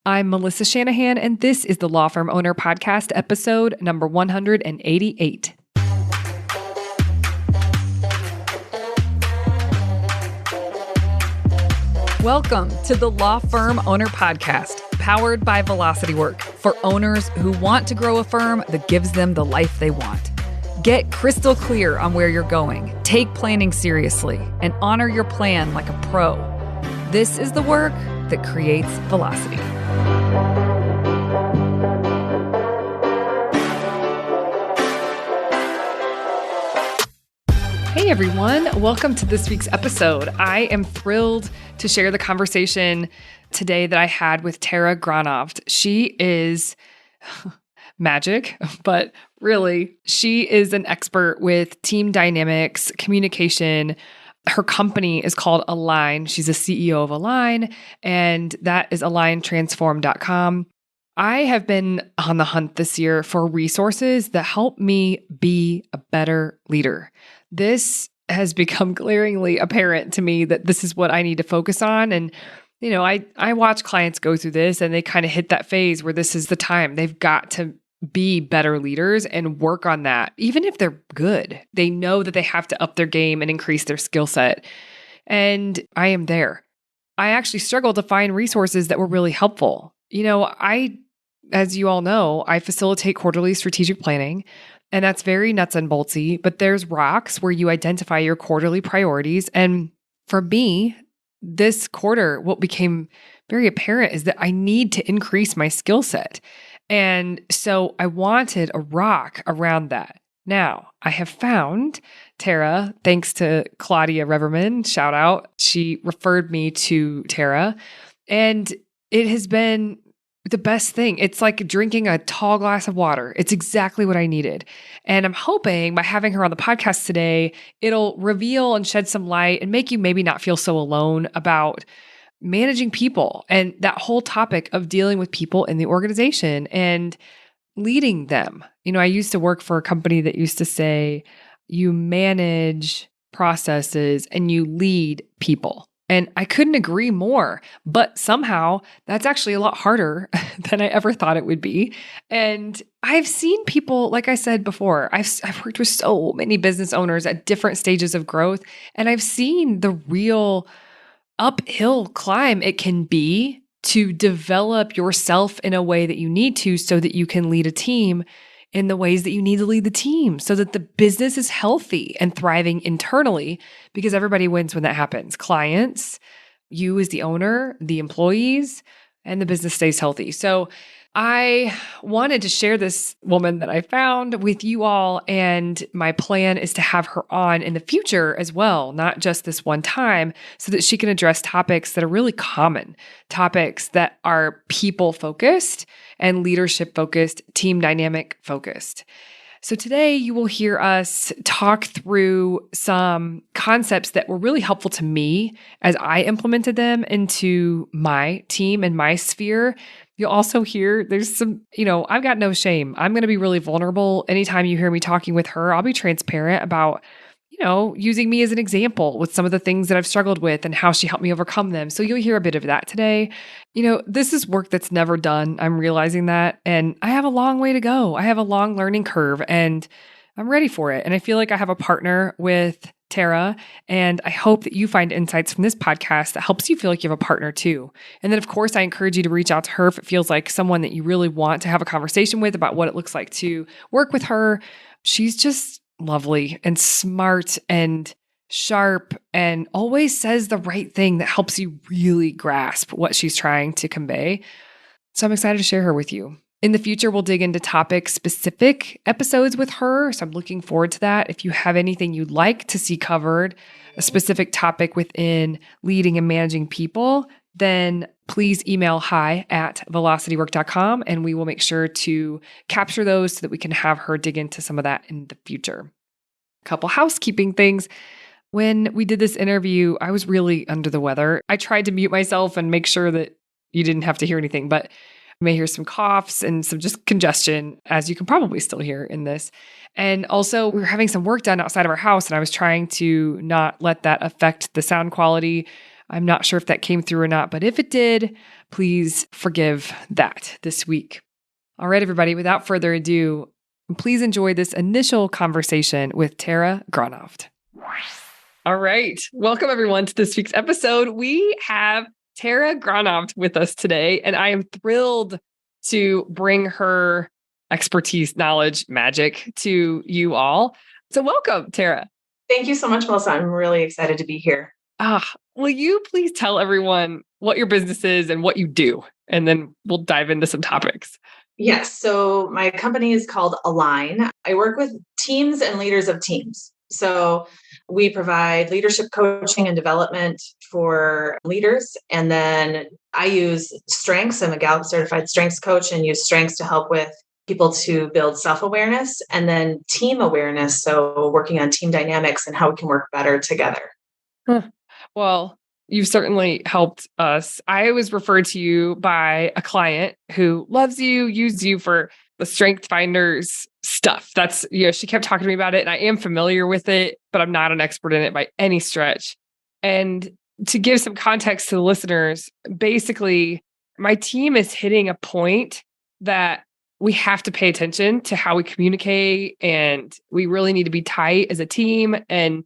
I'm Melissa Shanahan, and this is the Law Firm Owner Podcast, episode number 188. Welcome to the Law Firm Owner Podcast, powered by Velocity Work, for owners who want to grow a firm that gives them the life they want. Get crystal clear on where you're going, take planning seriously, and honor your plan like a pro. This is the work that creates velocity. Hey everyone, welcome to this week's episode. I am thrilled to share the conversation today that I had with Tara Gronhovd. She is magic, but really, she is an expert with team dynamics, communication. Her company is called Align. She's a CEO of Align, and that is aligntransform.com. I have been on the hunt this year for resources that help me be a better leader. This has become glaringly apparent to me that this is what I need to focus on. And, you know, I watch clients go through this and they kind of hit that phase where this is the time. They've got to be better leaders and work on that. Even if they're good, they know that they have to up their game and increase their skill set. And I am there. I actually struggled to find resources that were really helpful. You know, as you all know, I facilitate quarterly strategic planning, and that's very nuts and boltsy, but there's rocks where you identify your quarterly priorities. And for me, this quarter, what became very apparent is that I need to increase my skill set. And so I wanted a rock around that. Now, I have found Tara, thanks to Claudia Reverman, shout out. She referred me to Tara, and it has been the best thing. It's like drinking a tall glass of water. It's exactly what I needed. And I'm hoping by having her on the podcast today, it'll reveal and shed some light and make you maybe not feel so alone about managing people and that whole topic of dealing with people in the organization and leading them. You know, I used to work for a company that used to say, you manage processes and you lead people. And I couldn't agree more, but somehow that's actually a lot harder than I ever thought it would be. And I've seen people, like I said before, I've worked with so many business owners at different stages of growth, and I've seen the real uphill climb it can be to develop yourself in a way that you need to so that you can lead a team in the ways that you need to lead the team so that the business is healthy and thriving internally, because everybody wins when that happens. Clients, you as the owner, the employees, and the business stays healthy. So I wanted to share this woman that I found with you all, and my plan is to have her on in the future as well, not just this one time, so that she can address topics that are really common, topics that are people-focused and leadership-focused, team dynamic-focused. So today you will hear us talk through some concepts that were really helpful to me as I implemented them into my team and my sphere. You'll also hear there's some, I've got no shame. I'm going to be really vulnerable. Anytime you hear me talking with her, I'll be transparent about, using me as an example with some of the things that I've struggled with and how she helped me overcome them. So you'll hear a bit of that today. This is work that's never done. I'm realizing that. And I have a long way to go. I have a long learning curve and I'm ready for it. And I feel like I have a partner with Tara, and I hope that you find insights from this podcast that helps you feel like you have a partner too. And then, of course, I encourage you to reach out to her if it feels like someone that you really want to have a conversation with about what it looks like to work with her. She's just lovely and smart and sharp and always says the right thing that helps you really grasp what she's trying to convey. So I'm excited to share her with you. In the future, we'll dig into topic-specific episodes with her, so I'm looking forward to that. If you have anything you'd like to see covered, a specific topic within leading and managing people, then please email hi@velocitywork.com, and we will make sure to capture those so that we can have her dig into some of that in the future. A couple housekeeping things. When we did this interview, I was really under the weather. I tried to mute myself and make sure that you didn't have to hear anything, but you may hear some coughs and some just congestion, as you can probably still hear in this. And also, we were having some work done outside of our house, and I was trying to not let that affect the sound quality. I'm not sure if that came through or not, but if it did, please forgive that this week. All right, everybody, without further ado, please enjoy this initial conversation with Tara Gronhovd. All right. Welcome, everyone, to this week's episode. We have Tara Gronhovd with us today, and I am thrilled to bring her expertise, knowledge, magic to you all. So welcome, Tara. Thank you so much, Melissa. I'm really excited to be here. Will you please tell everyone what your business is and what you do? And then we'll dive into some topics. Yes. So my company is called Align. I work with teams and leaders of teams. So we provide leadership coaching and development for leaders. And then I use strengths. I'm a Gallup certified strengths coach and use strengths to help with people to build self-awareness and then team awareness. So working on team dynamics and how we can work better together. Well, you've certainly helped us. I was referred to you by a client who loves you, used you for the Strength Finders stuff. That's, she kept talking to me about it, and I am familiar with it, but I'm not an expert in it by any stretch. And to give some context to the listeners, basically, my team is hitting a point that we have to pay attention to how we communicate, and we really need to be tight as a team. And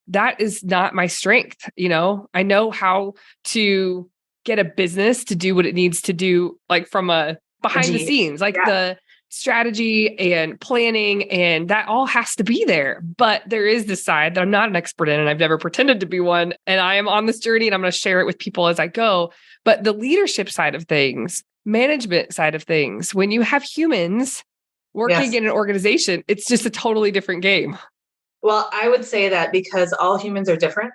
that is not my strength. I know how to get a business to do what it needs to do, like from a behind the scenes, like the strategy and planning, and that all has to be there. But there is this side that I'm not an expert in, and I've never pretended to be one. And I am on this journey, and I'm going to share it with people as I go. But the leadership side of things, management side of things, when you have humans working in an organization, it's just a totally different game. Well, I would say that because all humans are different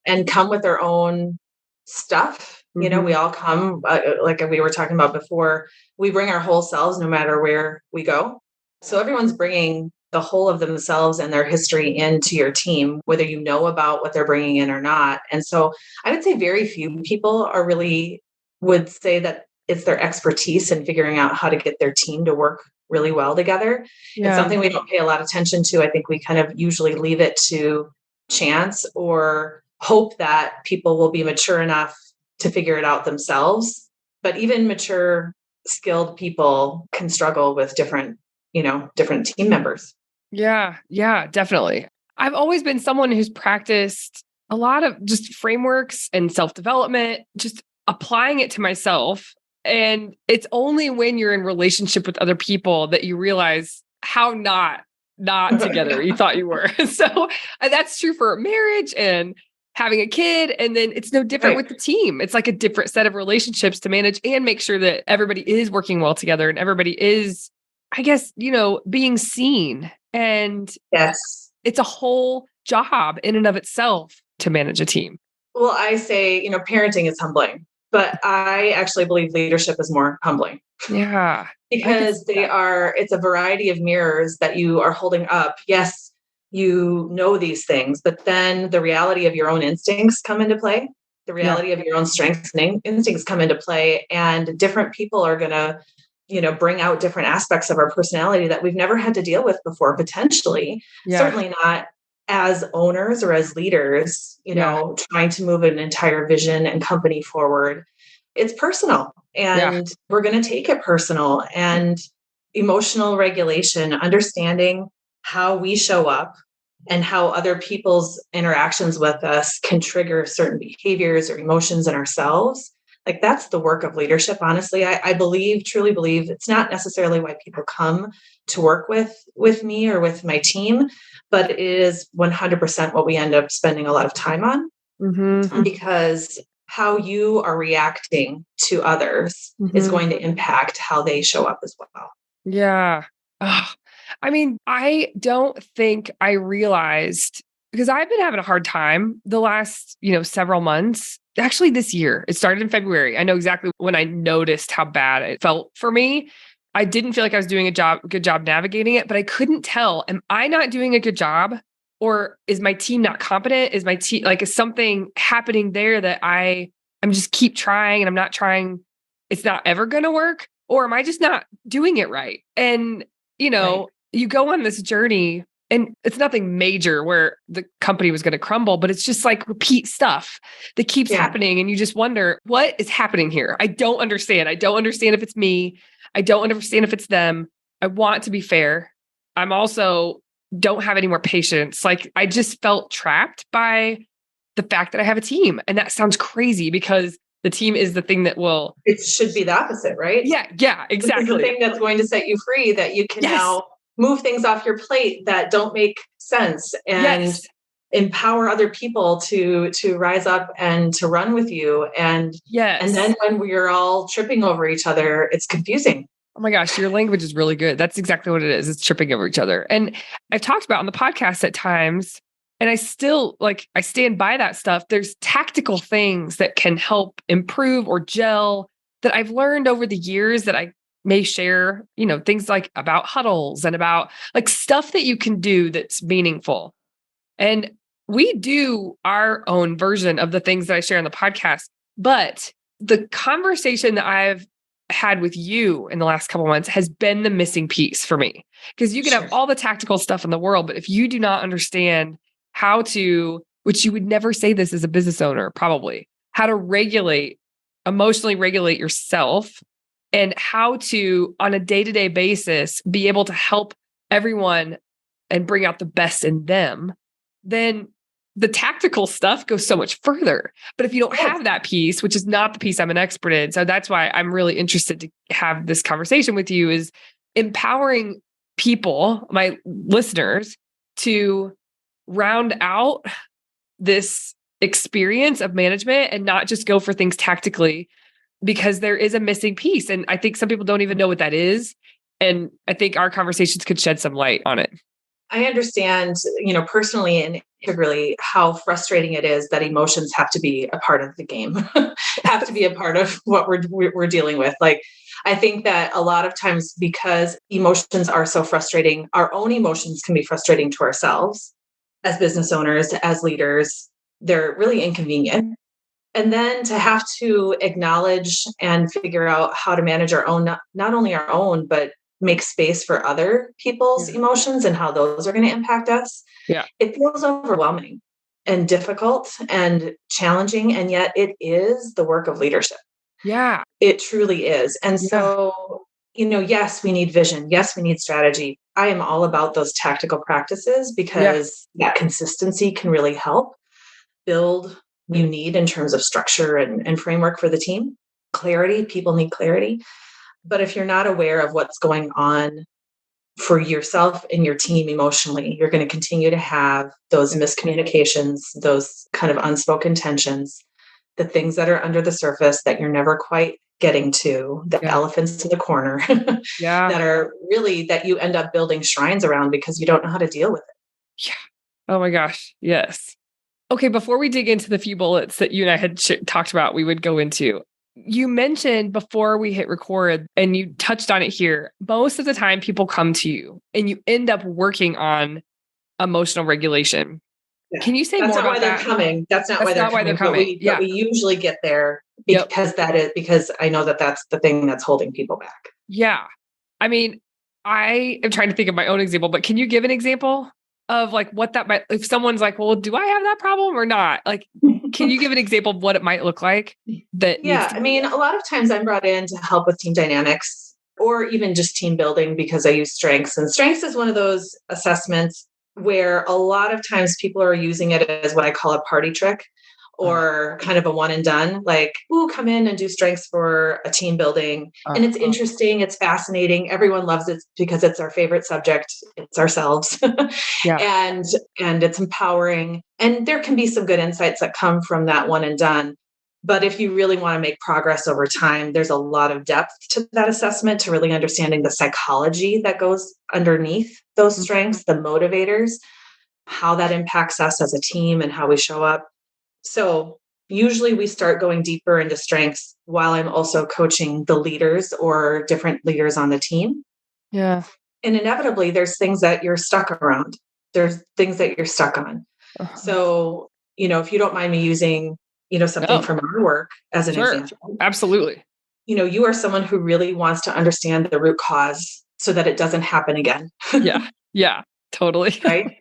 and come with their own stuff. Mm-hmm. We all come, like we were talking about before, we bring our whole selves no matter where we go. So everyone's bringing the whole of themselves and their history into your team, whether you know about what they're bringing in or not. And so I would say very few people would say that it's their expertise in figuring out how to get their team to work really well together. Yeah. It's something we don't pay a lot of attention to. I think we kind of usually leave it to chance or hope that people will be mature enough to figure it out themselves. But even mature, skilled people can struggle with different team members. Yeah, definitely. I've always been someone who's practiced a lot of just frameworks and self-development, just applying it to myself. And it's only when you're in relationship with other people that you realize how not together you thought you were. So that's true for marriage and having a kid. And then it's no different with the team. It's like a different set of relationships to manage and make sure that everybody is working well together and everybody is, I guess, being seen. And it's a whole job in and of itself to manage a team. Well, I say, parenting is humbling. But I actually believe leadership is more humbling. Yeah. Because it's a variety of mirrors that you are holding up. Yes, you know these things, but then the reality of your own instincts come into play. The reality of your own strengths and instincts come into play. And different people are going to, bring out different aspects of our personality that we've never had to deal with before, potentially. Yeah. Certainly not as owners or as leaders, trying to move an entire vision and company forward. It's personal and we're going to take it personal. And emotional regulation, understanding how we show up and how other people's interactions with us can trigger certain behaviors or emotions in ourselves. Like that's the work of leadership. Honestly, I truly believe it's not necessarily why people come to work with me or with my team, but it is 100% what we end up spending a lot of time on, because how you are reacting to others is going to impact how they show up as well. Yeah. I don't think I realized, because I've been having a hard time the last, several months. Actually, this year, it started in February. I know exactly when I noticed how bad it felt for me. I didn't feel like I was doing a good job navigating it, but I couldn't tell, am I not doing a good job? Or is my team not competent? Is my team, is something happening there that I'm just keep trying and I'm not trying, it's not ever going to work? Or am I just not doing it right? And, you go on this journey And it's nothing major where the company was going to crumble, but it's just like repeat stuff that keeps happening. And you just wonder, what is happening here? I don't understand. I don't understand if it's me. I don't understand if it's them. I want to be fair. I'm also don't have any more patience. Like I just felt trapped by the fact that I have a team. And that sounds crazy because the team is the thing that will. It should be the opposite, right? Yeah, exactly. This is the thing that's going to set you free, that you can now move things off your plate that don't make sense and empower other people to rise up and to run with you. And then when we're all tripping over each other, it's confusing. Oh my gosh, your language is really good. That's exactly what it is. It's tripping over each other. And I've talked about on the podcast at times, and I still I stand by that stuff. There's tactical things that can help improve or gel that I've learned over the years that I may share, things like about huddles and about like stuff that you can do that's meaningful. And we do our own version of the things that I share on the podcast. But the conversation that I've had with you in the last couple of months has been the missing piece for me. Because you can have all the tactical stuff in the world, but if you do not understand how to, which you would never say this as a business owner, probably, how to emotionally regulate yourself and how to, on a day-to-day basis, be able to help everyone and bring out the best in them, then the tactical stuff goes so much further. But if you don't have that piece, which is not the piece I'm an expert in, so that's why I'm really interested to have this conversation with you, is empowering people, my listeners, to round out this experience of management and not just go for things tactically, because there is a missing piece. And I think some people don't even know what that is. And I think our conversations could shed some light on it. I understand, personally and integrally, how frustrating it is that emotions have to be a part of the game, have to be a part of what we're dealing with. Like, I think that a lot of times, because emotions are so frustrating, our own emotions can be frustrating to ourselves as business owners, as leaders. They're really inconvenient. And then to have to acknowledge and figure out how to manage our own, not only our own, but make space for other people's emotions and how those are going to impact us. Yeah. It feels overwhelming and difficult and challenging. And yet it is the work of leadership. Yeah. It truly is. And so, yes, we need vision. Yes, we need strategy. I am all about those tactical practices because that consistency can really help build you need in terms of structure and framework for the team. Clarity, people need clarity. But if you're not aware of what's going on for yourself and your team emotionally, you're going to continue to have those miscommunications, those kind of unspoken tensions, the things that are under the surface that you're never quite getting to, the elephants in the corner that are really, that you end up building shrines around because you don't know how to deal with it. Yeah. Oh my gosh. Yes. Okay. Before we dig into the few bullets that you and I had talked about, we would go into, you mentioned before we hit record, and you touched on it here, most of the time people come to you and you end up working on emotional regulation. Yeah. Can you say more about that? That's not why they're coming. But we usually get there because I know that's the thing that's holding people back. Yeah. I mean, I am trying to think of my own example, but can you give an example of like what that might, if someone's like, well, do I have that problem or not? Like, can you give an example of what it might look like? I mean, a lot of times I'm brought in to help with team dynamics or even just team building because I use strengths. And strengths is one of those assessments where a lot of times people are using it as what I call a party trick or kind of a one and done, like, ooh, come in and do strengths for a team building. And it's interesting. It's fascinating. Everyone loves it because it's our favorite subject. It's ourselves. And it's empowering. And there can be some good insights that come from that one and done. But if you really want to make progress over time, there's a lot of depth to that assessment to really understanding the psychology that goes underneath those strengths, the motivators, how that impacts us as a team and how we show up. So usually we start going deeper into strengths while I'm also coaching the leaders or different leaders on the team. Yeah. And inevitably there's things that you're stuck around. There's things that you're stuck on. So, if you don't mind me using, something from our work as an example. Absolutely. You are someone who really wants to understand the root cause so that it doesn't happen again. Yeah. Totally. right?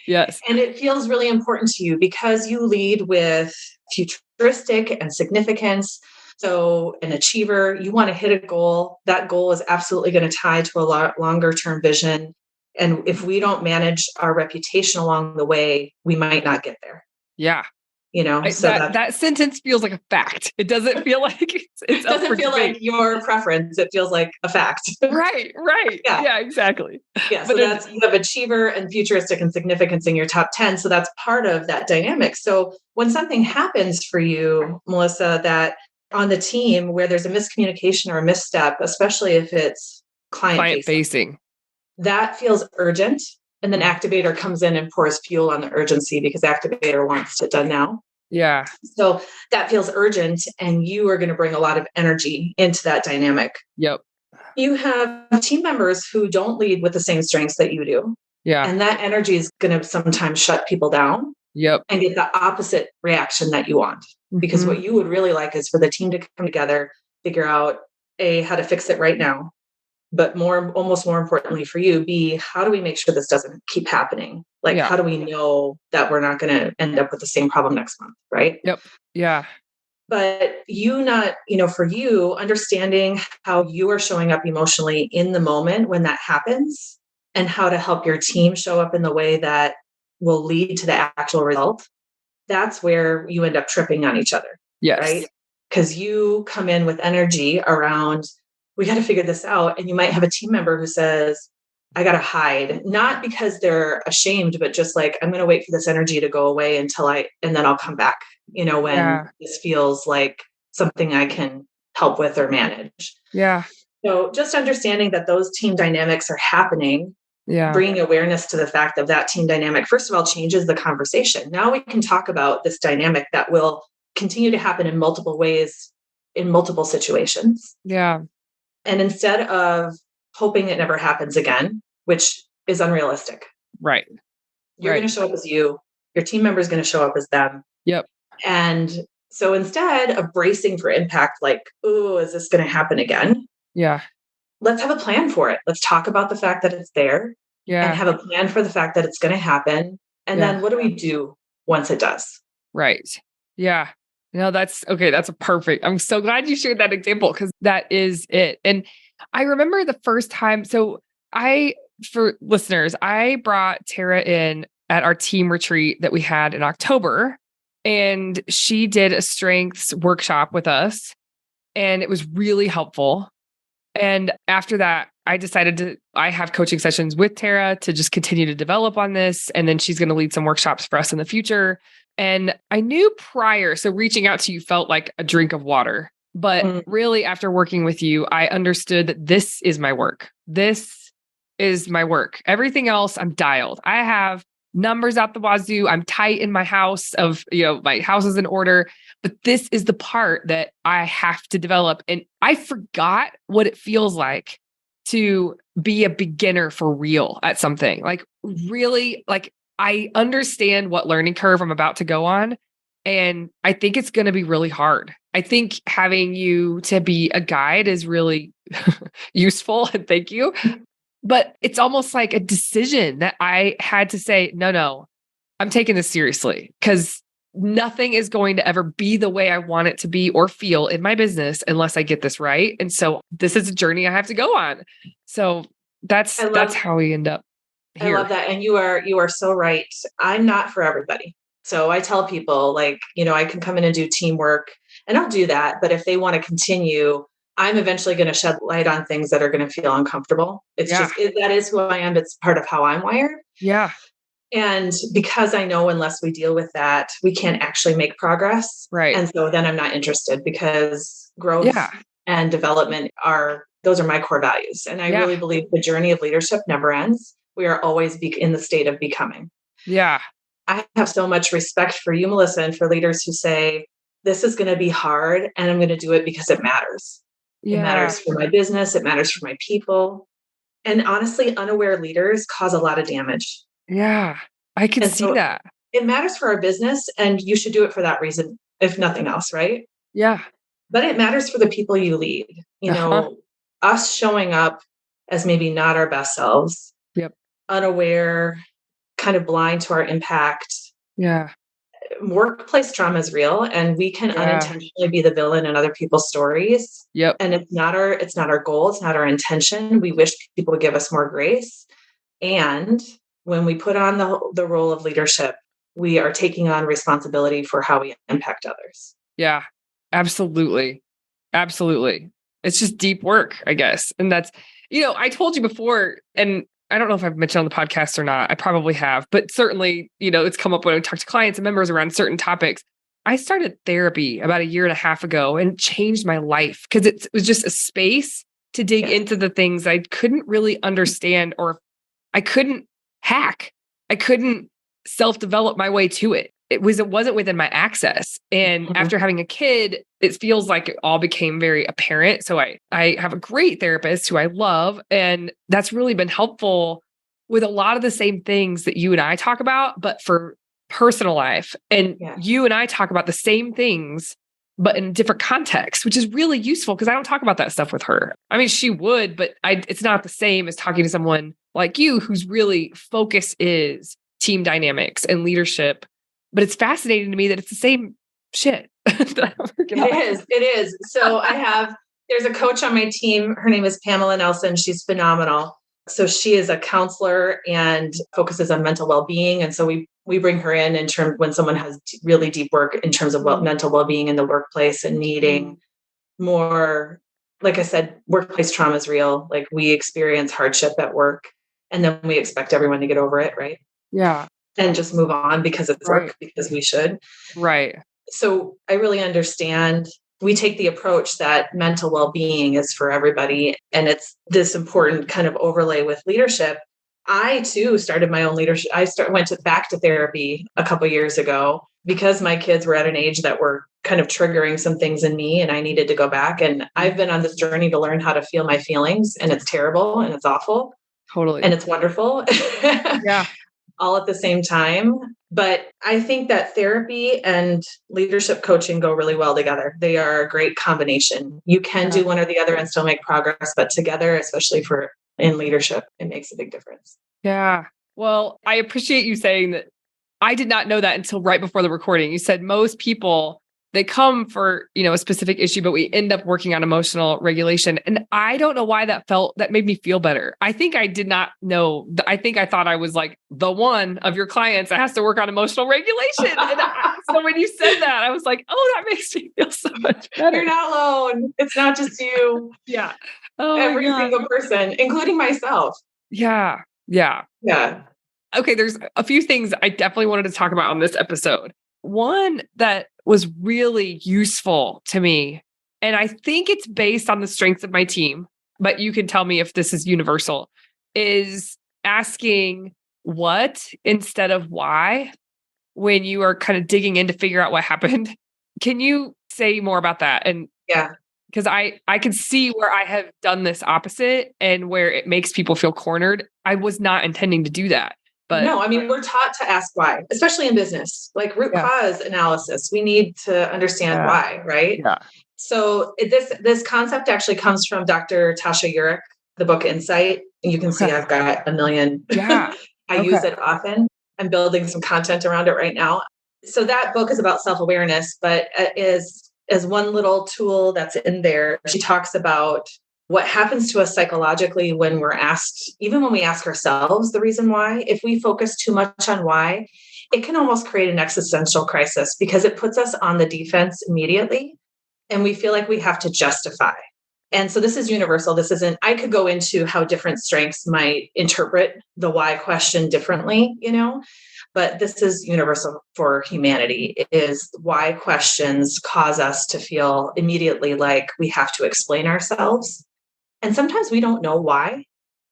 Yes. And it feels really important to you because you lead with futuristic and significance. So, an achiever, you want to hit a goal. That goal is absolutely going to tie to a lot longer term vision. And if we don't manage our reputation along the way, we might not get there. Yeah. So That sentence feels like a fact. It doesn't feel like it's it up for doesn't feel debate. like your preference. It feels like a fact. Right. Yeah. Yeah, exactly. Yeah. But So that's, you have achiever and futuristic and significance in your top 10. So that's part of that dynamic. So when something happens for you, Melissa, that on the team where there's a miscommunication or a misstep, especially if it's client facing. that feels urgent. And then activator comes in and pours fuel on the urgency because activator wants it done now. Yeah. So that feels urgent, and you are going to bring a lot of energy into that dynamic. Yep. You have team members who don't lead with the same strengths that you do. Yeah. And that energy is going to sometimes shut people down. Yep. And get the opposite reaction that you want. Because what you would really like is for the team to come together, figure out A, how to fix it right now. But almost more importantly for you, B, how do we make sure this doesn't keep happening? Like, how do we know that we're not going to end up with the same problem next month? Right. Yep. Yeah. But for you, understanding how you are showing up emotionally in the moment when that happens and how to help your team show up in the way that will lead to the actual result, that's where you end up tripping on each other. Yes. Right. Because you come in with energy around, we got to figure this out. And you might have a team member who says, I got to hide, not because they're ashamed, but just like, I'm going to wait for this energy to go away and then I'll come back, when this feels like something I can help with or manage. Yeah. So just understanding that those team dynamics are happening, bringing awareness to the fact of that team dynamic, first of all, changes the conversation. Now we can talk about this dynamic that will continue to happen in multiple ways, in multiple situations. Yeah. And instead of hoping it never happens again, which is unrealistic. Right. You're going to show up as you. Your team member is going to show up as them. Yep. And so instead of bracing for impact, like, oh, is this going to happen again? Yeah. Let's have a plan for it. Let's talk about the fact that it's there. Yeah. And have a plan for the fact that it's going to happen. And then what do we do once it does? Right. Yeah. No, that's okay. That's a perfect. I'm so glad you shared that example because that is it. And I remember the first time. So for listeners, I brought Tara in at our team retreat that we had in October, and she did a strengths workshop with us, and it was really helpful. And after that, I have coaching sessions with Tara to just continue to develop on this. And then she's going to lead some workshops for us in the future. And I knew prior, so reaching out to you felt like a drink of water. But really, after working with you, I understood that this is my work. This is my work. Everything else, I'm dialed. I have numbers out the wazoo. I'm tight in my house my house is in order. But this is the part that I have to develop. And I forgot what it feels like to be a beginner for real at something. Like, really, like, I understand what learning curve I'm about to go on. And I think it's going to be really hard. I think having you to be a guide is really useful. And thank you. But it's almost like a decision that I had to say, no, I'm taking this seriously because nothing is going to ever be the way I want it to be or feel in my business unless I get this right. And so this is a journey I have to go on. So that's how we end up here. I love that. And you are so right. I'm not for everybody. So I tell people, like, I can come in and do teamwork and I'll do that. But if they want to continue, I'm eventually going to shed light on things that are going to feel uncomfortable. That is who I am. It's part of how I'm wired. Yeah. And because I know unless we deal with that, we can't actually make progress. Right. And so then I'm not interested because growth and development those are my core values. And I really believe the journey of leadership never ends. We are always in the state of becoming. Yeah. I have so much respect for you, Melissa, and for leaders who say, this is going to be hard and I'm going to do it because it matters. Yeah. It matters for my business. It matters for my people. And honestly, unaware leaders cause a lot of damage. Yeah, I can see that. It matters for our business and you should do it for that reason, if nothing else, right? Yeah. But it matters for the people you lead. Us showing up as maybe not our best selves, unaware, kind of blind to our impact. Yeah. Workplace trauma is real, and we can unintentionally be the villain in other people's stories. Yep. And it's not our goal. It's not our intention. We wish people would give us more grace. And when we put on the role of leadership, we are taking on responsibility for how we impact others. Yeah, absolutely. Absolutely. It's just deep work, I guess. And that's, I told you before, and I don't know if I've mentioned on the podcast or not. I probably have, but certainly, it's come up when I talk to clients and members around certain topics. I started therapy about 1.5 years ago and changed my life because it was just a space to dig into the things I couldn't really understand, or I couldn't hack. I couldn't self-develop my way to it. It wasn't within my access. And after having a kid, it feels like it all became very apparent. So I have a great therapist who I love. And that's really been helpful with a lot of the same things that you and I talk about, but for personal life. And you and I talk about the same things, but in different contexts, which is really useful because I don't talk about that stuff with her. I mean, she would, but it's not the same as talking to someone like you whose really focus is team dynamics and leadership. But it's fascinating to me that it's the same shit. It is. So there's a coach on my team. Her name is Pamela Nelson. She's phenomenal. So she is a counselor and focuses on mental well-being. And so we bring her in terms when someone has really deep work in terms of mental well-being in the workplace and needing more, like I said, workplace trauma is real. Like we experience hardship at work and then we expect everyone to get over it. Right. Yeah. And just move on because it's work, because we should. Right. So I really understand. We take the approach that mental well-being is for everybody. And it's this important kind of overlay with leadership. I too started my own leadership. Went back to therapy a couple of years ago because my kids were at an age that were kind of triggering some things in me and I needed to go back. And I've been on this journey to learn how to feel my feelings, and it's terrible and it's awful. Totally. And it's wonderful. Yeah. All at the same time. But I think that therapy and leadership coaching go really well together. They are a great combination. You can do one or the other and still make progress, but together, especially in leadership, it makes a big difference. Yeah. Well, I appreciate you saying that. I did not know that until right before the recording. You said most people, they come for, a specific issue, but we end up working on emotional regulation. And I don't know why that made me feel better. I think I did not know. I think I thought I was like the one of your clients that has to work on emotional regulation. So when you said that, I was like, oh, that makes me feel so much better. You're not alone. It's not just you. Yeah. Oh, every single person, including myself. Yeah. Yeah. Yeah. Okay. There's a few things I definitely wanted to talk about on this episode. One that was really useful to me, and I think it's based on the strengths of my team, but you can tell me if this is universal, is asking what instead of why when you are kind of digging in to figure out what happened. Can you say more about that? And because I can see where I have done this opposite and where it makes people feel cornered. I was not intending to do that. But no, I mean, we're taught to ask why, especially in business, like root cause analysis. We need to understand why, right? Yeah. So this concept actually comes from Dr. Tasha Eurich, the book Insight. You can see I've got a million. Yeah. I use it often. I'm building some content around it right now. So that book is about self-awareness, but is one little tool that's in there. She talks about what happens to us psychologically when we're asked, even when we ask ourselves the reason why. If we focus too much on why, it can almost create an existential crisis because it puts us on the defense immediately and we feel like we have to justify. And so this is universal. I could go into how different strengths might interpret the why question differently, but this is universal for humanity. It is why questions cause us to feel immediately like we have to explain ourselves. And sometimes we don't know why.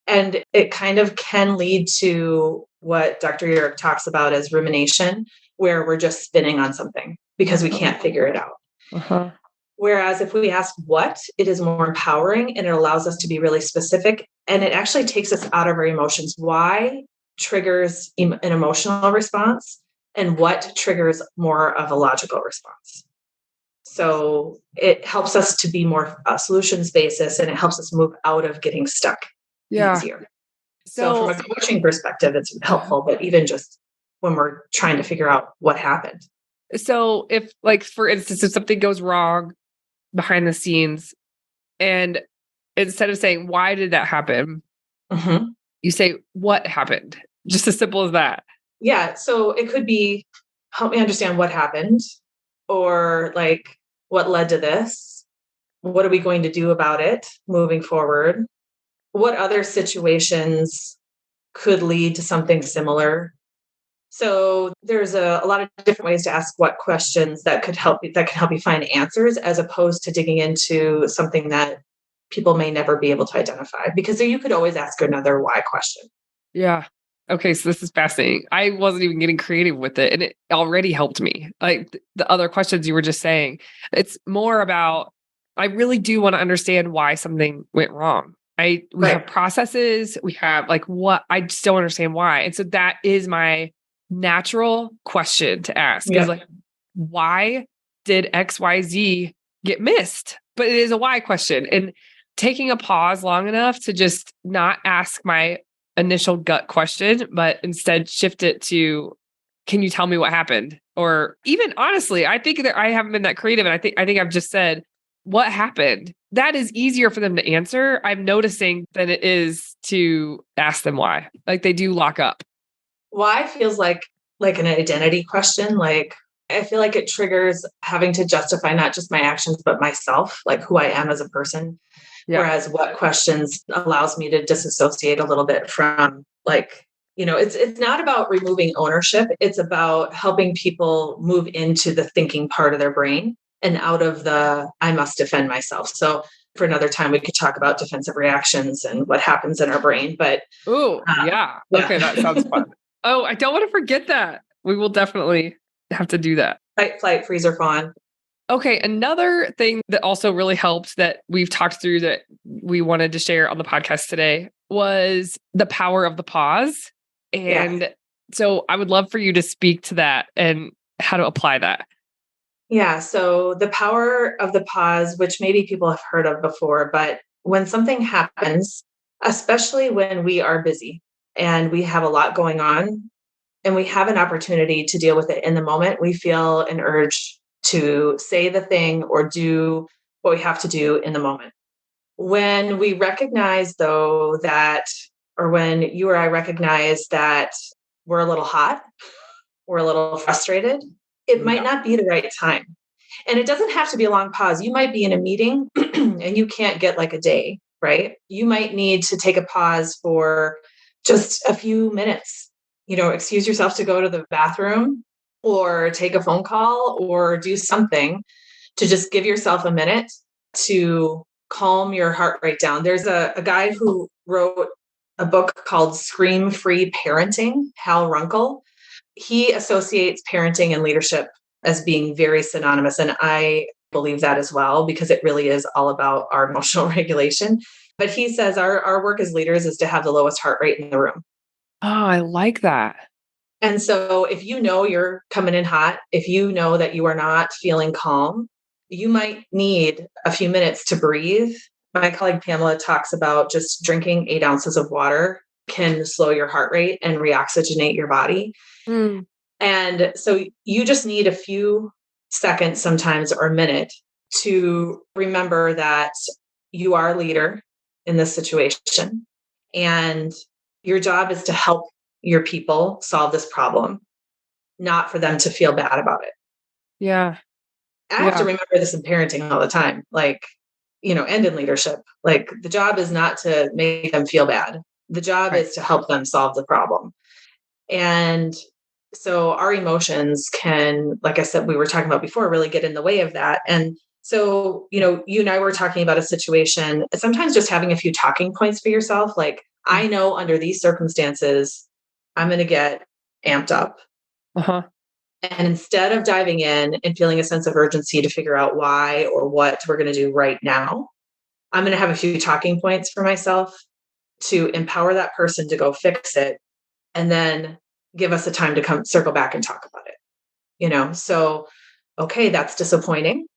And it kind of can lead to what Dr. Eurich talks about as rumination, where we're just spinning on something because we can't figure it out. Whereas if we ask what, it is more empowering and it allows us to be really specific. And it actually takes us out of our emotions. Why triggers an emotional response and what triggers more of a logical response. So it helps us to be more solutions basis and it helps us move out of getting stuck easier. So from So, a coaching perspective, it's helpful, but even just when we're trying to figure out what happened. so if like, for instance, if something goes wrong behind the scenes and instead of saying, why did that happen? Mhm. You say, what happened? Just as simple as that. Yeah. So it could be, help me understand what happened, or like, what led to this? What are we going to do about it moving forward? What other situations could lead to something similar? So there's a lot of different ways to ask what questions that could help you, that can help you find answers, as opposed to digging into something that people may never be able to identify, because you could always ask another why question. Yeah. Okay, so this is fascinating. I wasn't even getting creative with it, and it already helped me. Like the other questions you were just saying, it's more about I really do want to understand why something went wrong. We Right. have processes, we have like what I just don't understand why. And so that is my natural question to ask is Yeah. like, why did XYZ get missed? But it is a why question. And taking a pause long enough to just not ask my initial gut question, but instead shift it to, can you tell me what happened? Or even honestly, I think that I haven't been that creative. And I think I've just said, what happened? That is easier for them to answer. I'm noticing than it is to ask them why. Like they do lock up. Why feels like an identity question. Like, I feel like it triggers having to justify not just my actions, but myself, like who I am as a person. Yeah. Whereas what questions allows me to disassociate a little bit from, like, it's not about removing ownership. It's about helping people move into the thinking part of their brain and out of the I must defend myself. So for another time, we could talk about defensive reactions and what happens in our brain. But Oh, yeah. yeah, Okay. That sounds fun. Oh, I don't want to forget that. We will definitely have to do that. fight, flight, freeze, or fawn. Okay, another thing that also really helped that we've talked through that we wanted to share on the podcast today was the power of the pause. Yeah. And so I would love for you to speak to that and how to apply that. Yeah. So the power of the pause, which maybe people have heard of before, but when something happens, especially when we are busy and we have a lot going on and we have an opportunity to deal with it in the moment, we feel an urge to say the thing or do what we have to do in the moment. When we recognize, though, that, or when you or I recognize that we're a little hot, we're a little frustrated, it might Yeah. not be the right time. And it doesn't have to be a long pause. You might be in a meeting and you can't get like a day, right? You might need to take a pause for just a few minutes. Excuse yourself to go to the bathroom or take a phone call or do something to just give yourself a minute to calm your heart rate down. There's a guy who wrote a book called Scream Free Parenting, Hal Runkle. He associates parenting and leadership as being very synonymous. And I believe that as well, because it really is all about our emotional regulation. But he says our work as leaders is to have the lowest heart rate in the room. Oh, I like that. And so if you know you're coming in hot, if you know that you are not feeling calm, you might need a few minutes to breathe. My colleague Pamela talks about just drinking 8 ounces of water can slow your heart rate and reoxygenate your body. Mm, And so you just need a few seconds sometimes, or a minute, to remember that you are a leader in this situation. And your job is to help your people solve this problem, not for them to feel bad about it. yeah. I have to Yeah. remember this in parenting all the time, like, and in leadership. Like, the job is not to make them feel bad. The job Right. is to help them solve the problem. And so our emotions can, like I said, we were talking about before, really get in the way of that. And so, you and I were talking about a situation, sometimes just having a few talking points for yourself. Like, Mm. I know under these circumstances, I'm going to get amped up. Uh-huh. And instead of diving in and feeling a sense of urgency to figure out why or what we're going to do right now, I'm going to have a few talking points for myself to empower that person to go fix it, and then give us the time to come circle back and talk about it. So, okay, that's disappointing.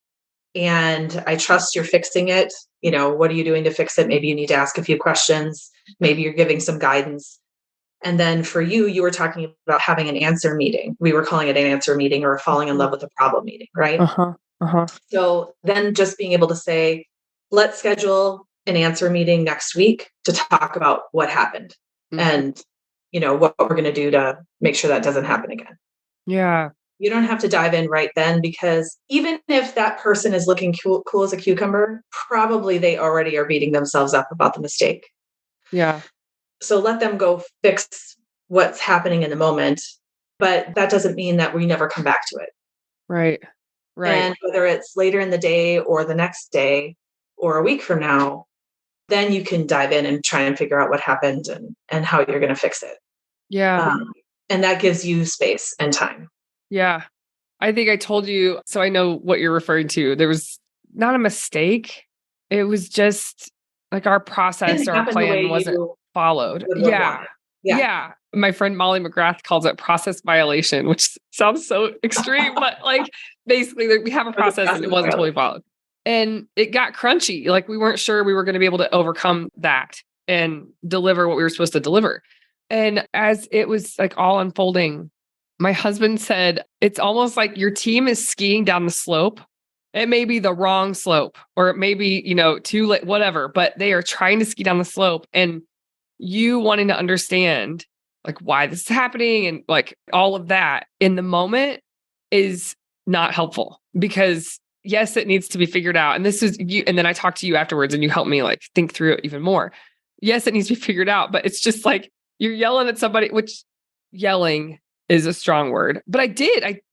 and I trust you're fixing it. What are you doing to fix it? Maybe you need to ask a few questions. Maybe you're giving some guidance. And then for you, you were talking about having an answer meeting. We were calling it an answer meeting or a falling in love with a problem meeting, right? Uh-huh. Uh-huh. So then just being able to say, let's schedule an answer meeting next week to talk about what happened and, what we're going to do to make sure that doesn't happen again. Yeah. You don't have to dive in right then, because even if that person is looking cool as a cucumber, probably they already are beating themselves up about the mistake. Yeah. So let them go fix what's happening in the moment. But that doesn't mean that we never come back to it. Right. Right. And whether it's later in the day or the next day or a week from now, then you can dive in and try and figure out what happened and how you're going to fix it. Yeah. And that gives you space and time. Yeah. I think I told you, so I know what you're referring to. There was not a mistake. It was just like our process or our plan wasn't followed. Yeah. Yeah. My friend Molly McGrath calls it process violation, which sounds so extreme, but like basically we have a process and it wasn't totally followed. And it got crunchy. Like we weren't sure we were going to be able to overcome that and deliver what we were supposed to deliver. And as it was like all unfolding, my husband said, it's almost like your team is skiing down the slope. It may be the wrong slope, or it may be, too late, whatever, but they are trying to ski down the slope, and you wanting to understand like why this is happening and like all of that in the moment is not helpful, because yes, it needs to be figured out. And this is you. And then I talked to you afterwards and you helped me like think through it even more. Yes, it needs to be figured out, but it's just like you're yelling at somebody, which yelling is a strong word, but I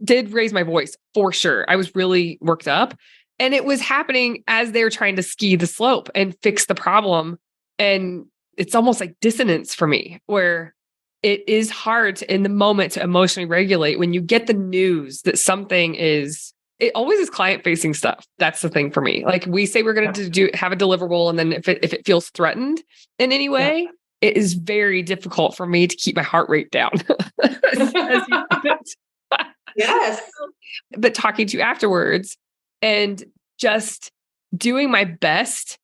did raise my voice for sure. I was really worked up, and it was happening as they were trying to ski the slope and fix the problem. And it's almost like dissonance for me, where it is hard to, in the moment, to emotionally regulate when you get the news that something is, it always is client facing stuff. That's the thing for me. Like we say we're going to have a deliverable. And then if it feels threatened in any way, it is very difficult for me to keep my heart rate down. As you put it. Yes. But talking to you afterwards and just doing my best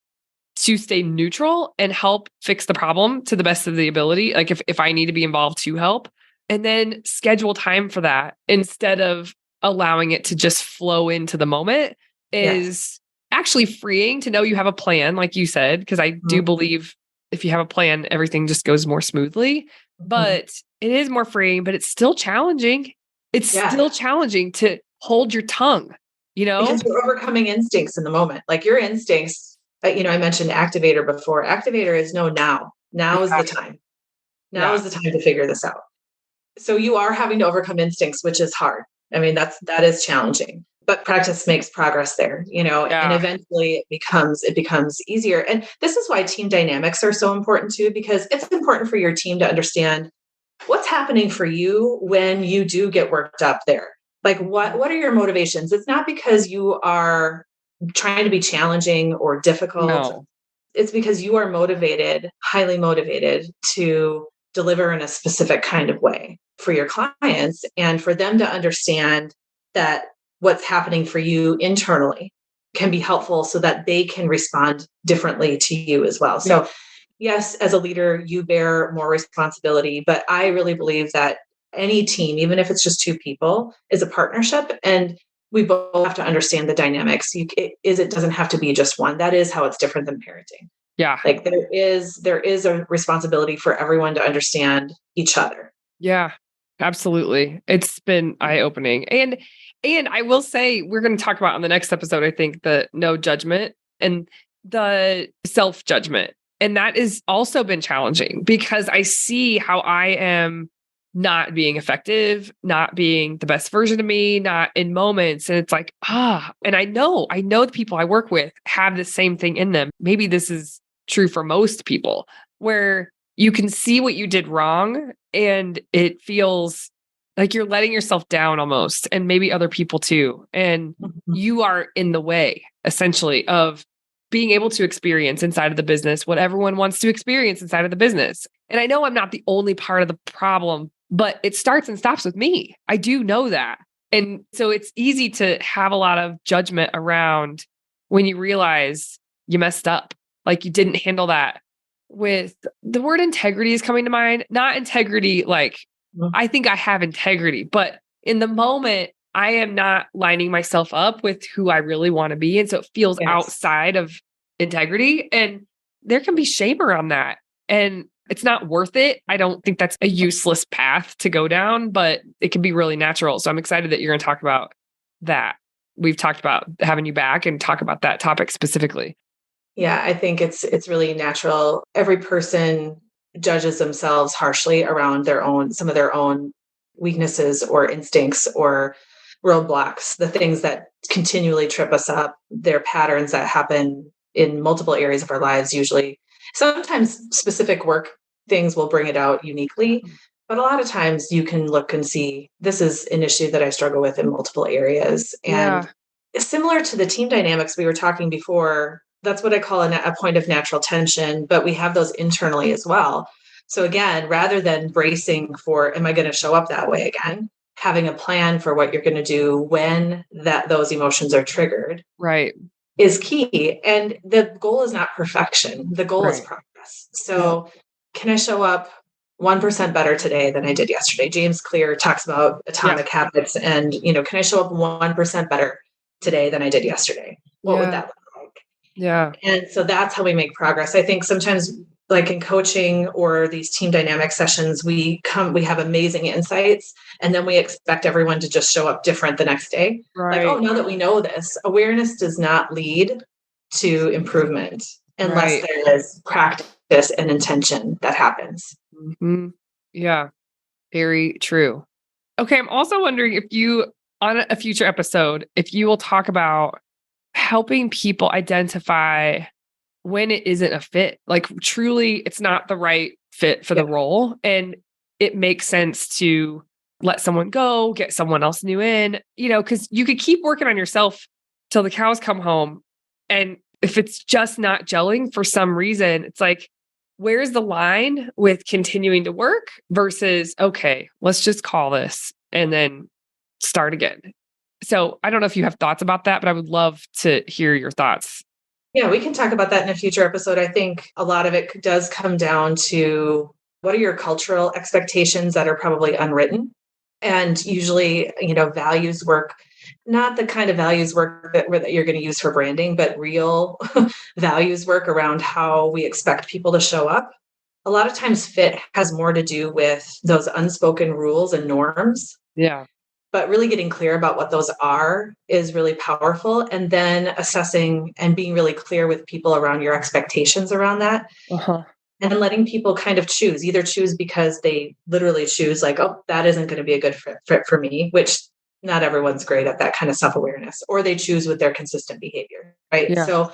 to stay neutral and help fix the problem to the best of the ability. Like if I need to be involved to help, and then schedule time for that instead of allowing it to just flow into the moment is actually freeing to know you have a plan, like you said, because I do believe if you have a plan, everything just goes more smoothly. But it is more freeing, but it's still challenging. It's still challenging to hold your tongue, because you're overcoming instincts in the moment. Like your instincts, I mentioned activator before. Activator is no now. Now is the time. Now is the time to figure this out. So you are having to overcome instincts, which is hard. I mean, that is challenging, but practice makes progress there, and eventually it becomes easier. And this is why team dynamics are so important too, because it's important for your team to understand what's happening for you when you do get worked up there. Like what are your motivations? It's not because you are trying to be challenging or difficult. No. It's because you are motivated, highly motivated to deliver in a specific kind of way for your clients, and for them to understand that what's happening for you internally can be helpful so that they can respond differently to you as well. So yes, as a leader, you bear more responsibility, but I really believe that any team, even if it's just two people, is a partnership, and we both have to understand the dynamics. It doesn't have to be just one. That is how it's different than parenting. Yeah. Like there is a responsibility for everyone to understand each other. Yeah, absolutely. It's been eye-opening. And I will say, we're going to talk about on the next episode, I think, the no judgment and the self-judgment. And that has also been challenging because I see how I am not being effective, not being the best version of me, not in moments. And it's like, and I know the people I work with have the same thing in them. Maybe this is true for most people, where you can see what you did wrong and it feels like you're letting yourself down almost, and maybe other people too. And you are in the way, essentially, of being able to experience inside of the business what everyone wants to experience inside of the business. And I know I'm not the only part of the problem, but it starts and stops with me. I do know that. And so it's easy to have a lot of judgment around when you realize you messed up, like you didn't handle that. With the word integrity is coming to mind, not integrity, like I think I have integrity, but in the moment, I am not lining myself up with who I really want to be. And so it feels Yes. outside of integrity. And there can be shame around that. And it's not worth it. I don't think that's a useless path to go down, but it can be really natural. So I'm excited that you're going to talk about that. We've talked about having you back and talk about that topic specifically. Yeah, I think it's really natural. Every person judges themselves harshly around some of their own weaknesses or instincts or roadblocks, the things that continually trip us up. They're patterns that happen in multiple areas of our lives, usually. Sometimes specific work things will bring it out uniquely, but a lot of times you can look and see this is an issue that I struggle with in multiple areas. And similar to the team dynamics we were talking before, that's what I call a point of natural tension, but we have those internally as well. So again, rather than bracing for, am I going to show up that way again? Having a plan for what you're going to do when those emotions are triggered, right, is key. And the goal is not perfection. The goal is progress. So can I show up 1% better today than I did yesterday? James Clear talks about atomic habits and, can I show up 1% better today than I did yesterday? What would that look like? Yeah. And so that's how we make progress. I think sometimes like in coaching or these team dynamic sessions, we have amazing insights and then we expect everyone to just show up different the next day. Right. Like, oh, now that we know this, awareness does not lead to improvement unless there is practice and intention that happens. Mm-hmm. Yeah, very true. Okay, I'm also wondering if you, on a future episode, if you will talk about helping people identify when it isn't a fit, like truly it's not the right fit for the role. And it makes sense to let someone go, get someone else new in, because you could keep working on yourself till the cows come home. And if it's just not gelling for some reason, it's like, where's the line with continuing to work versus, okay, let's just call this and then start again. So I don't know if you have thoughts about that, but I would love to hear your thoughts. Yeah, we can talk about that in a future episode. I think a lot of it does come down to what are your cultural expectations that are probably unwritten? And usually, values work, not the kind of values work that you're going to use for branding, but real values work around how we expect people to show up. A lot of times fit has more to do with those unspoken rules and norms. Yeah. But really getting clear about what those are is really powerful. And then assessing and being really clear with people around your expectations around that. And letting people kind of either choose because they literally choose like, oh, that isn't going to be a good fit for me, which not everyone's great at that kind of self-awareness, or they choose with their consistent behavior, right? Yeah. So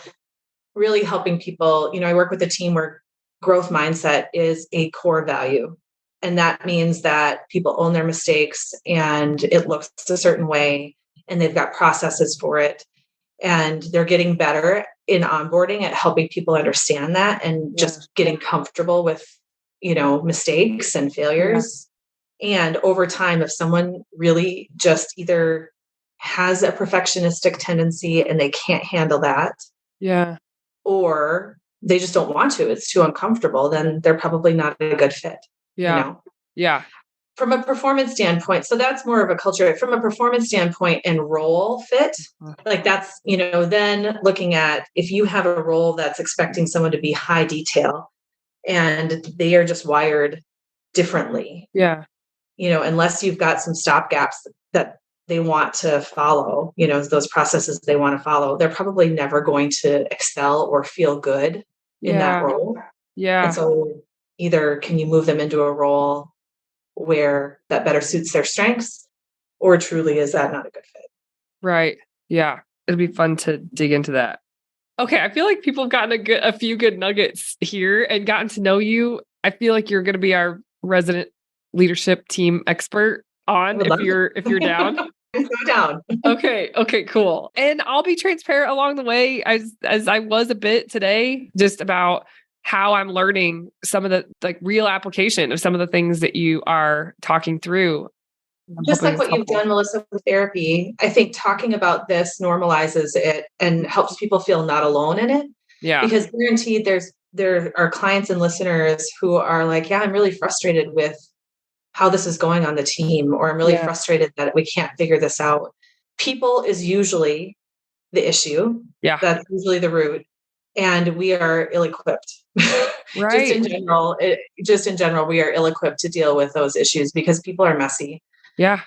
really helping people, I work with a team where growth mindset is a core value. And that means that people own their mistakes and it looks a certain way and they've got processes for it. And they're getting better in onboarding at helping people understand that and just getting comfortable with, mistakes and failures. And over time, if someone really just either has a perfectionistic tendency and they can't handle that, or they just don't want to, it's too uncomfortable, then they're probably not a good fit. From a performance standpoint, so that's more of a culture. From a performance standpoint and role fit, like that's, then looking at if you have a role that's expecting someone to be high detail and they are just wired differently. Unless you've got some stopgaps that they want to follow, those processes they want to follow, they're probably never going to excel or feel good in that role. And so either can you move them into a role where that better suits their strengths, or truly is that not a good fit? Right. Yeah. It'd be fun to dig into that. Okay. I feel like people have gotten a few good nuggets here and gotten to know you. I feel like you're going to be our resident leadership team expert on if you're down. I'm so down. Okay, cool. And I'll be transparent along the way as I was a bit today, just about how I'm learning some of the like real application of some of the things that you are talking through. I'm just hoping like it's what you've helpful. done, Melissa, with therapy, I think talking about this normalizes it and helps people feel not alone in it. Yeah. Because guaranteed there are clients and listeners who are like, yeah, I'm really frustrated with how this is going on the team, or I'm really Yeah. frustrated that we can't figure this out. People is usually the issue. Yeah. That's usually the root. And we are ill-equipped. Right. Just in general, we are ill-equipped to deal with those issues because people are messy. Yeah.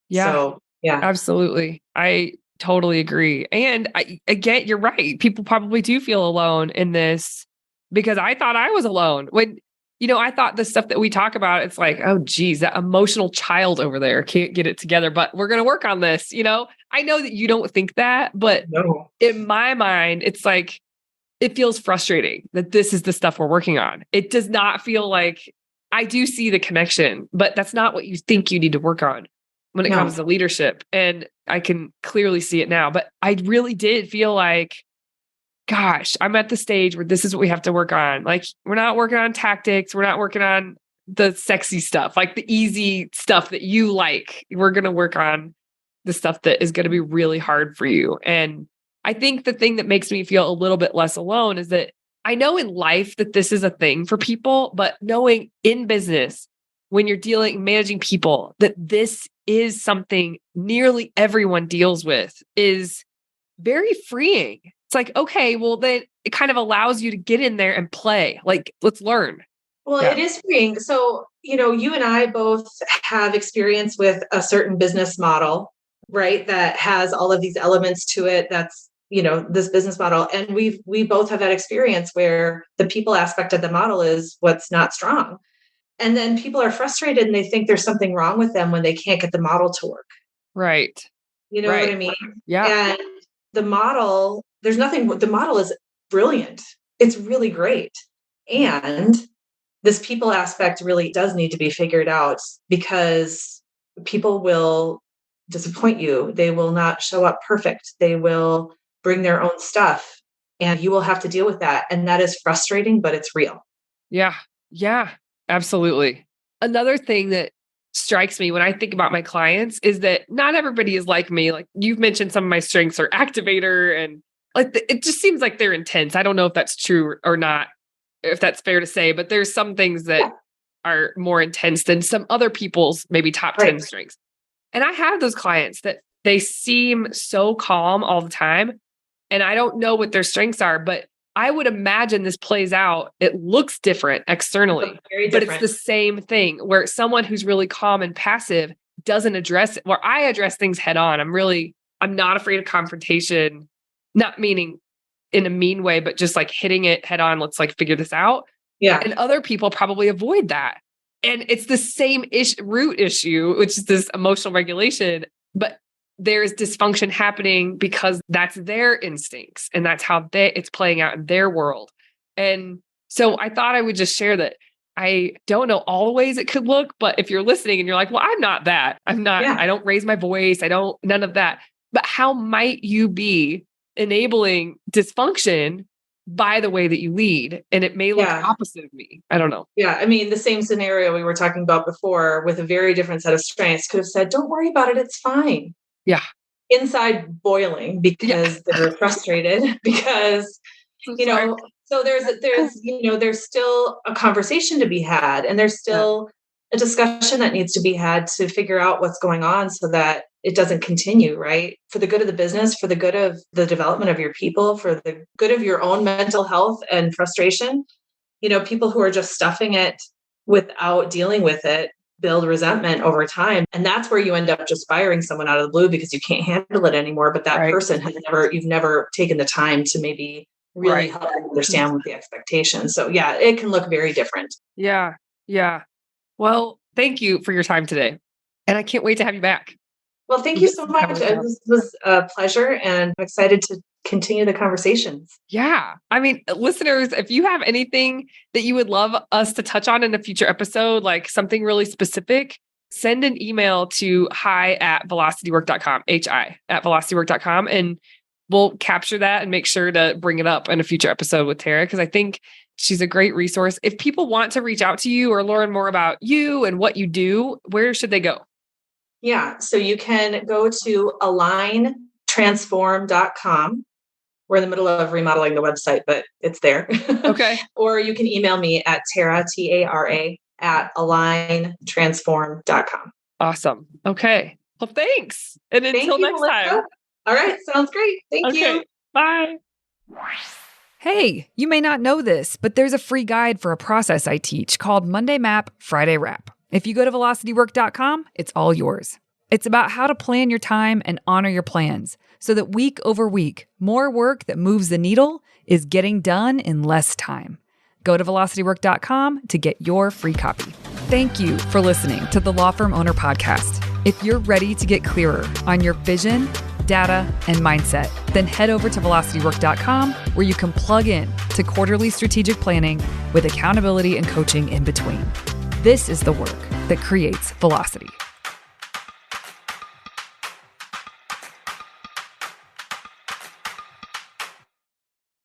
Yeah. So yeah. Absolutely. I totally agree. And I get you're right. People probably do feel alone in this because I thought I was alone. I thought the stuff that we talk about, it's like, oh, geez, that emotional child over there can't get it together, but we're going to work on this. I know that you don't think that, but No. in my mind, it's like, it feels frustrating that this is the stuff we're working on. It does not feel like I do see the connection, but that's not what you think you need to work on when it No. comes to leadership. And I can clearly see it now, but I really did feel like, gosh, I'm at the stage where this is what we have to work on. Like, we're not working on tactics. We're not working on the sexy stuff, like the easy stuff that you like. We're going to work on the stuff that is going to be really hard for you. And I think the thing that makes me feel a little bit less alone is that I know in life that this is a thing for people, but knowing in business, when you're managing people, that this is something nearly everyone deals with is very freeing. It's like, okay, well, then it kind of allows you to get in there and play. Like, let's learn. Well, Yeah. it is freeing. So, you and I both have experience with a certain business model, right? That has all of these elements to it. That's, this business model. And we both have that experience where the people aspect of the model is what's not strong. And then people are frustrated and they think there's something wrong with them when they can't get the model to work. Right. You know what Right. I mean? Yeah. And the model is brilliant. It's really great. And this people aspect really does need to be figured out because people will disappoint you. They will not show up perfect. They will bring their own stuff and you will have to deal with that. And that is frustrating, but it's real. Yeah. Yeah. Absolutely. Another thing that strikes me when I think about my clients is that not everybody is like me. Like, you've mentioned some of my strengths are activator and like it just seems like they're intense. I don't know if that's true or not, if that's fair to say, but there's some things that Yeah. are more intense than some other people's maybe top 10 Right. strengths. And I have those clients that they seem so calm all the time. And I don't know what their strengths are, but I would imagine this plays out. It looks different externally, Very but it's different. the same thing where someone who's really calm and passive doesn't address it, where I address things head on. I'm not afraid of confrontation, not meaning in a mean way, but just like hitting it head on. Let's like figure this out. Yeah. And other people probably avoid that. And it's the same root issue, which is this emotional regulation, but there's dysfunction happening because that's their instincts and that's how it's playing out in their world. And so I thought I would just share that I don't know all the ways it could look, but if you're listening and you're like, well, I'm not that. Yeah. I don't raise my voice. None of that. But how might you be enabling dysfunction by the way that you lead? And it may look opposite of me. I don't know. Yeah. I mean, the same scenario we were talking about before with a very different set of strengths could have said, don't worry about it. It's fine. Yeah. Inside boiling because they're frustrated because, so there's still a conversation to be had and there's still a discussion that needs to be had to figure out what's going on so that it doesn't continue, right? For the good of the business, for the good of the development of your people, for the good of your own mental health and frustration, people who are just stuffing it without dealing with it build resentment over time. And that's where you end up just firing someone out of the blue because you can't handle it anymore. But that person you've never taken the time to maybe really help them understand what the expectations. So yeah, it can look very different. Yeah. Yeah. Well, thank you for your time today. And I can't wait to have you back. Well, thank you so much. This was a pleasure and I'm excited to continue the conversations. Yeah. I mean, listeners, if you have anything that you would love us to touch on in a future episode, like something really specific, send an email to hi@velocitywork.com, hi@velocitywork.com, and we'll capture that and make sure to bring it up in a future episode with Tara, because I think she's a great resource. If people want to reach out to you or learn more about you and what you do, where should they go? Yeah. So you can go to aligntransform.com. We're in the middle of remodeling the website, but it's there. Okay. Or you can email me at Tara, Tara, at aligntransform.com. Awesome. Okay. Well, thanks. And until Thank you, next Melissa. time. All right. Sounds great. Thank you. Bye. Hey, you may not know this, but there's a free guide for a process I teach called Monday Map, Friday Wrap. If you go to velocitywork.com, it's all yours. It's about how to plan your time and honor your plans so that week over week, more work that moves the needle is getting done in less time. Go to velocitywork.com to get your free copy. Thank you for listening to the Law Firm Owner Podcast. If you're ready to get clearer on your vision, data, and mindset, then head over to velocitywork.com where you can plug in to quarterly strategic planning with accountability and coaching in between. This is the work that creates velocity.